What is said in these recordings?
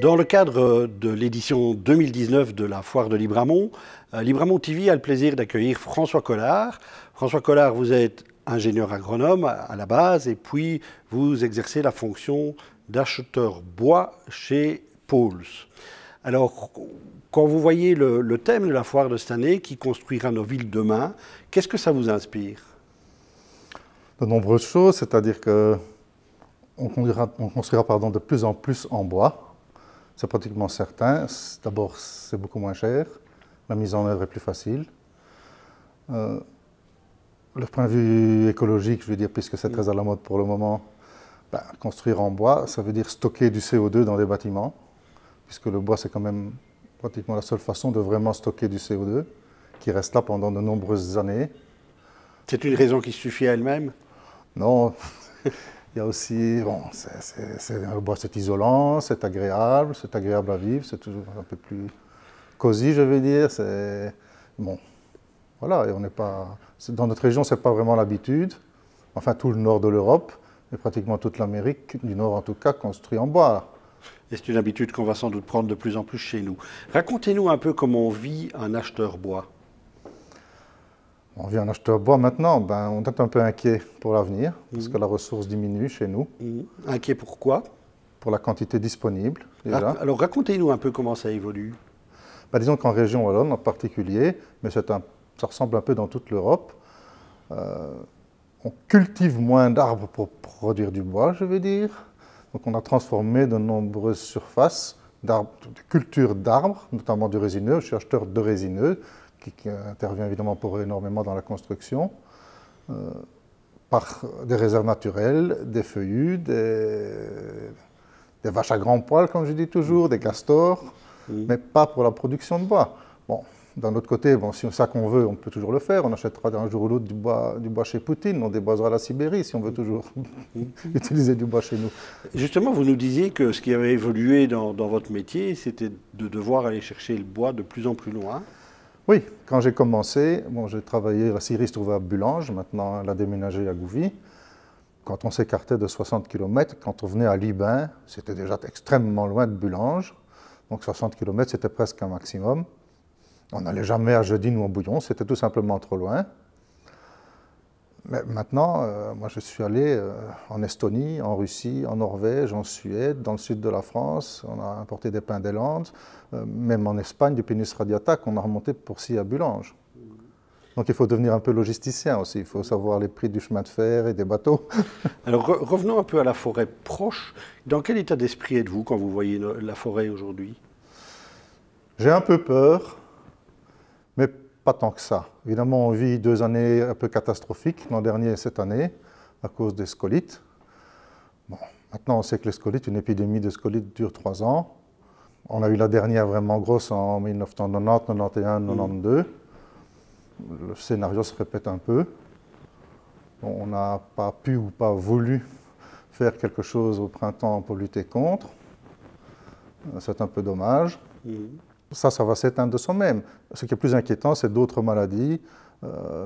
Dans le cadre de l'édition 2019 de la Foire de Libramont, Libramont TV a le plaisir d'accueillir François Collard. François Collard, vous êtes ingénieur agronome à la base et puis vous exercez la fonction d'acheteur bois chez Pauls. Alors, quand vous voyez le thème de la foire de cette année, qui construira nos villes demain, qu'est-ce que ça vous inspire? De nombreuses choses, c'est-à-dire qu'on construira de plus en plus en bois. C'est pratiquement certain. D'abord, c'est beaucoup moins cher. La mise en œuvre est plus facile. Le point de vue écologique, je veux dire, puisque c'est très à la mode pour le moment, construire en bois, ça veut dire stocker du CO2 dans les bâtiments, puisque le bois, c'est quand même pratiquement la seule façon de vraiment stocker du CO2, qui reste là pendant de nombreuses années. C'est une raison qui suffit à elle-même? Non. Il y a aussi, bon, le bois c'est isolant, c'est agréable à vivre, c'est toujours un peu plus cosy, je veux dire. Bon, voilà, et on n'est pas, dans notre région, ce n'est pas vraiment l'habitude. Enfin, tout le nord de l'Europe, et pratiquement toute l'Amérique, du nord en tout cas, construit en bois. Et c'est une habitude qu'on va sans doute prendre de plus en plus chez nous. Racontez-nous un peu comment on vit un acheteur bois. On vit un acheteur bois maintenant, on est un peu inquiet pour l'avenir, parce que la ressource diminue chez nous. Inquiet pourquoi? Pour la quantité disponible, déjà. Alors racontez-nous un peu comment ça évolue. Disons qu'en région wallonne en particulier, mais ça ressemble un peu dans toute l'Europe, on cultive moins d'arbres pour produire du bois, je veux dire. Donc on a transformé de nombreuses surfaces de culture d'arbres, notamment du résineux. Je suis acheteur de résineux, qui intervient évidemment pour énormément dans la construction, par des réserves naturelles, des feuillus, des vaches à grands poils, comme je dis toujours, des castors, mais pas pour la production de bois. Bon, d'un autre côté, si c'est ça qu'on veut, on peut toujours le faire. On achètera un jour ou l'autre du bois chez Poutine, on déboisera la Sibérie si on veut toujours utiliser du bois chez nous. Justement, vous nous disiez que ce qui avait évolué dans votre métier, c'était de devoir aller chercher le bois de plus en plus loin. Oui, quand j'ai commencé, j'ai travaillé, la scierie se trouvait à Bulange, maintenant elle a déménagé à Gouvy. Quand on s'écartait de 60 km, quand on venait à Libin, c'était déjà extrêmement loin de Bulange. Donc 60 km, c'était presque un maximum. On n'allait jamais à Jeudine ou en Bouillon, c'était tout simplement trop loin. Mais maintenant, moi je suis allé en Estonie, en Russie, en Norvège, en Suède, dans le sud de la France. On a importé des pins des Landes, même en Espagne, du Pinus radiata qu'on a remonté pour scie à Bulange. Donc il faut devenir un peu logisticien aussi, il faut savoir les prix du chemin de fer et des bateaux. Alors revenons un peu à la forêt proche. Dans quel état d'esprit êtes-vous quand vous voyez la forêt aujourd'hui? J'ai un peu peur, mais pas tant que ça. Évidemment, on vit 2 années un peu catastrophiques, l'an dernier et cette année, à cause des scolytes. Bon, maintenant, on sait que les scolytes, une épidémie de scolytes dure 3 ans. On a eu la dernière vraiment grosse en 1990, 91, 92. Le scénario se répète un peu. Bon, on n'a pas pu ou pas voulu faire quelque chose au printemps pour lutter contre. C'est un peu dommage. Ça va s'éteindre de soi-même. Ce qui est plus inquiétant, c'est d'autres maladies,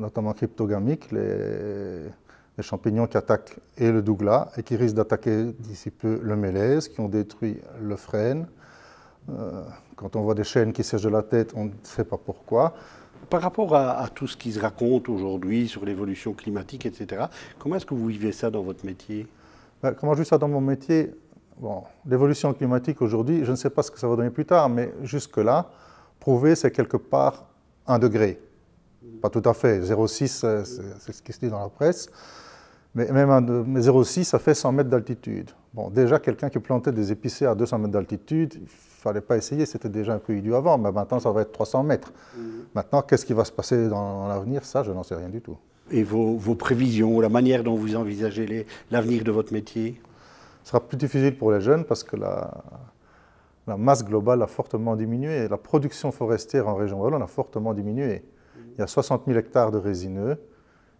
notamment cryptogamiques, les champignons qui attaquent et le douglas et qui risquent d'attaquer d'ici peu le mélèze, qui ont détruit le frêne. Quand on voit des chênes qui sèchent de la tête, on ne sait pas pourquoi. Par rapport à tout ce qui se raconte aujourd'hui sur l'évolution climatique, etc., comment est-ce que vous vivez ça dans votre métier? Comment je vis ça dans mon métier? Bon, l'évolution climatique aujourd'hui, je ne sais pas ce que ça va donner plus tard, mais jusque-là, prouver, c'est quelque part 1 degré. Pas tout à fait, 0,6, c'est ce qui se dit dans la presse, mais même 0,6, ça fait 100 mètres d'altitude. Bon, déjà, quelqu'un qui plantait des épicéas à 200 mètres d'altitude, il ne fallait pas essayer, c'était déjà un peu idiot avant, mais maintenant, ça va être 300 mètres. Maintenant, qu'est-ce qui va se passer dans l'avenir? Ça, je n'en sais rien du tout. Et vos prévisions, la manière dont vous envisagez l'avenir de votre métier? Ce sera plus difficile pour les jeunes parce que la masse globale a fortement diminué. La production forestière en région wallonne a fortement diminué. Il y a 60 000 hectares de résineux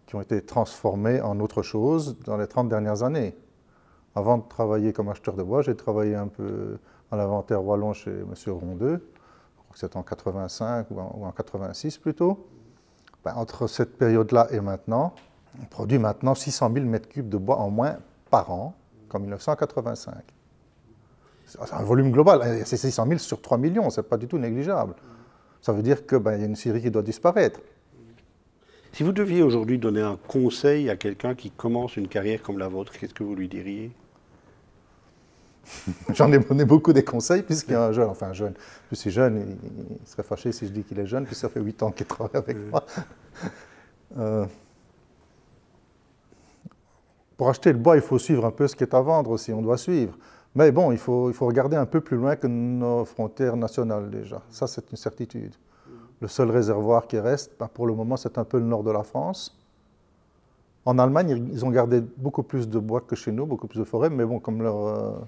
qui ont été transformés en autre chose dans les 30 dernières années. Avant de travailler comme acheteur de bois, j'ai travaillé un peu à l'inventaire wallon chez M. Rondeux. Je crois que c'était en 85 ou en 86 plutôt. Entre cette période-là et maintenant, on produit maintenant 600 000 mètres cubes de bois en moins par an, qu'en 1985. C'est un volume global, c'est 600 000 sur 3 millions, ce n'est pas du tout négligeable. Ça veut dire qu'il y a une scierie qui doit disparaître. Si vous deviez aujourd'hui donner un conseil à quelqu'un qui commence une carrière comme la vôtre, qu'est-ce que vous lui diriez? J'en ai donné beaucoup des conseils, puisqu'il y a un jeune, enfin un jeune, plus si jeune, il serait fâché si je dis qu'il est jeune, puis ça fait 8 ans qu'il travaille avec moi. Pour acheter le bois, il faut suivre un peu ce qui est à vendre aussi, on doit suivre. Mais bon, il faut regarder un peu plus loin que nos frontières nationales déjà. Ça, c'est une certitude. Le seul réservoir qui reste, pour le moment, c'est un peu le nord de la France. En Allemagne, ils ont gardé beaucoup plus de bois que chez nous, beaucoup plus de forêts, mais bon, comme leur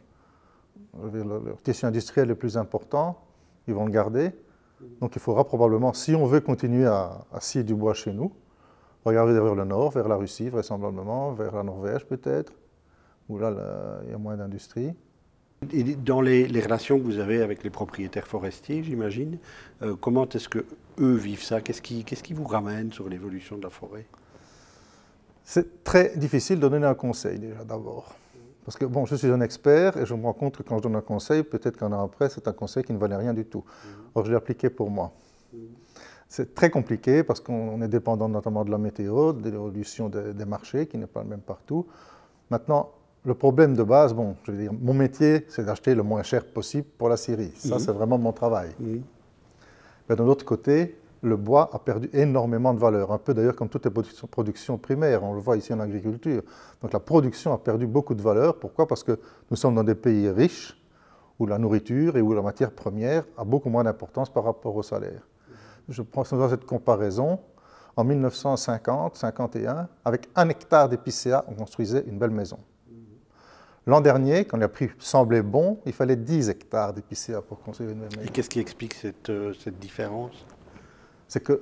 tissu industriel est plus important, ils vont le garder. Donc il faudra probablement, si on veut continuer à scier du bois chez nous, regarder vers le nord, vers la Russie vraisemblablement, vers la Norvège peut-être, où là, il y a moins d'industrie. Et dans les relations que vous avez avec les propriétaires forestiers, j'imagine, comment est-ce qu'eux vivent ça? Qu'est-ce qui vous ramène sur l'évolution de la forêt? C'est très difficile de donner un conseil déjà d'abord. Parce que bon, je suis un expert et je me rends compte que quand je donne un conseil, peut-être qu'un an après, c'est un conseil qui ne valait rien du tout. Or, je l'ai appliqué pour moi. C'est très compliqué parce qu'on est dépendant notamment de la météo, de l'évolution des marchés qui n'est pas le même partout. Maintenant, le problème de base, bon, je veux dire, mon métier, c'est d'acheter le moins cher possible pour la scierie. Ça, c'est vraiment mon travail. Mais de l'autre côté, le bois a perdu énormément de valeur, un peu d'ailleurs comme toutes les productions primaires, on le voit ici en agriculture. Donc la production a perdu beaucoup de valeur. Pourquoi? Parce que nous sommes dans des pays riches, où la nourriture et où la matière première a beaucoup moins d'importance par rapport au salaire. Je prends cette comparaison. En 1950-51, avec 1 hectare d'épicéa, on construisait une belle maison. L'an dernier, quand le prix semblait bon, il fallait 10 hectares d'épicéa pour construire une belle maison. Et qu'est-ce qui explique cette différence? C'est que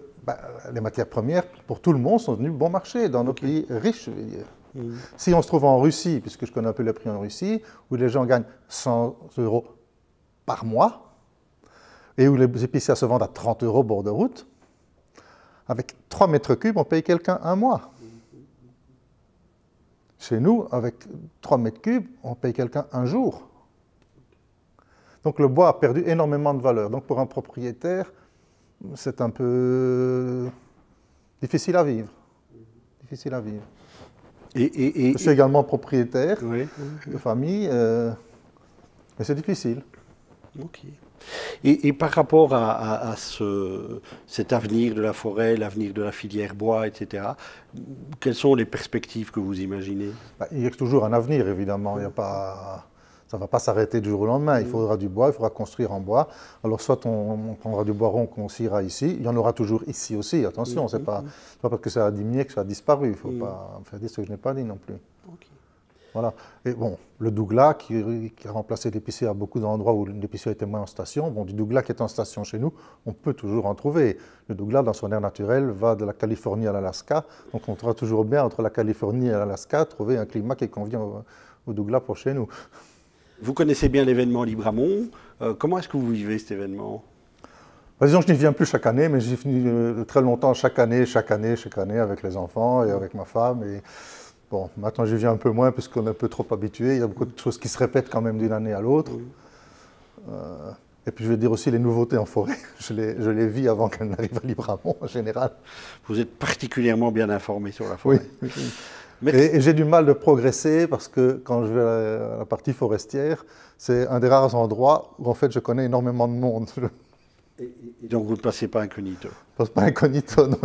les matières premières, pour tout le monde, sont devenues bon marché dans nos pays riches, je veux dire. Si on se trouve en Russie, puisque je connais un peu les prix en Russie, où les gens gagnent 100 € par mois, et où les épicéas se vendent à 30 € au bord de route, avec 3 mètres cubes, on paye quelqu'un un mois. Chez nous, avec 3 mètres cubes, on paye quelqu'un un jour. Donc le bois a perdu énormément de valeur. Donc pour un propriétaire, c'est un peu difficile à vivre. Difficile à vivre. Je suis également propriétaire de famille, mais c'est difficile. Ok. Et par rapport à cet avenir de la forêt, l'avenir de la filière bois, etc., quelles sont les perspectives que vous imaginez? Il y a toujours un avenir, évidemment. Il y a pas... Ça ne va pas s'arrêter du jour au lendemain. Il faudra du bois, il faudra construire en bois. Alors, soit on prendra du bois rond qu'on sciera ici. Il y en aura toujours ici aussi. Attention, ce n'est pas parce que ça a diminué que ça a disparu. Il ne faut pas me faire dire ce que je n'ai pas dit non plus. Okay. Voilà. Et bon, le douglas qui a remplacé l'épicéa à beaucoup d'endroits où l'épicéa était moins en station. Bon, du douglas qui est en station chez nous, on peut toujours en trouver. Le douglas, dans son aire naturelle, va de la Californie à l'Alaska. Donc, on pourra toujours bien, entre la Californie et l'Alaska, trouver un climat qui convient au douglas pour chez nous. Vous connaissez bien l'événement Libramont. Comment est-ce que vous vivez cet événement? Disons que je n'y viens plus chaque année, mais j'y venu très longtemps, chaque année, avec les enfants et avec ma femme. Et bon, maintenant j'y viens un peu moins puisqu'on est un peu trop habitué. Il y a beaucoup de choses qui se répètent quand même d'une année à l'autre. Et puis je vais dire aussi les nouveautés en forêt. Je les vis avant qu'elles n'arrivent à Libramont en général. Vous êtes particulièrement bien informé sur la forêt. Oui. Et j'ai du mal de progresser parce que quand je vais à la partie forestière, c'est un des rares endroits où en fait je connais énormément de monde. Et donc vous ne passez pas incognito? Je ne passe pas incognito, non.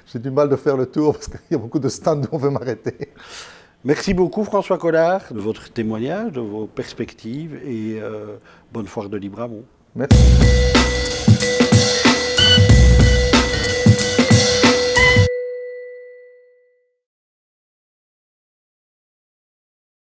J'ai du mal de faire le tour parce qu'il y a beaucoup de stands où on veut m'arrêter. Merci beaucoup François Collard de votre témoignage, de vos perspectives et bonne foire de Libramont. Merci.